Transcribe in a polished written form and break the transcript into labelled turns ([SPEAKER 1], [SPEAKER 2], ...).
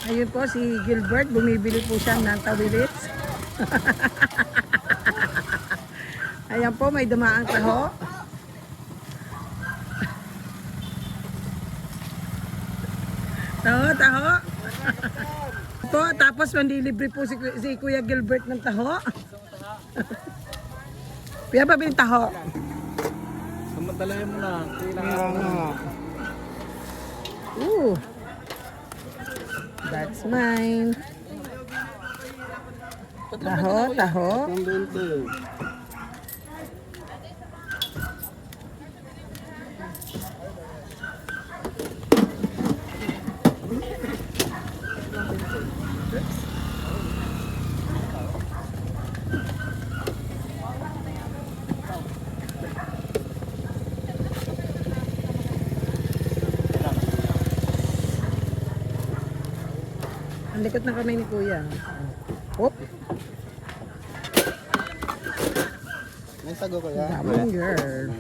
[SPEAKER 1] Ayun po si Gilbert, bumibili po siya ng tawilits. Ayan po, may dumaang taho. Taho. Po, tapos mandilibre po si Kuya Gilbert ng taho. Kuya, pabiling taho.
[SPEAKER 2] Samantalayan mo lang.
[SPEAKER 1] Ooh. That's mine. Taho.
[SPEAKER 2] Ang 20.
[SPEAKER 1] Ang likot ng kamay ni Kuya. Hop.
[SPEAKER 2] May sago kaya?
[SPEAKER 1] Daming girl.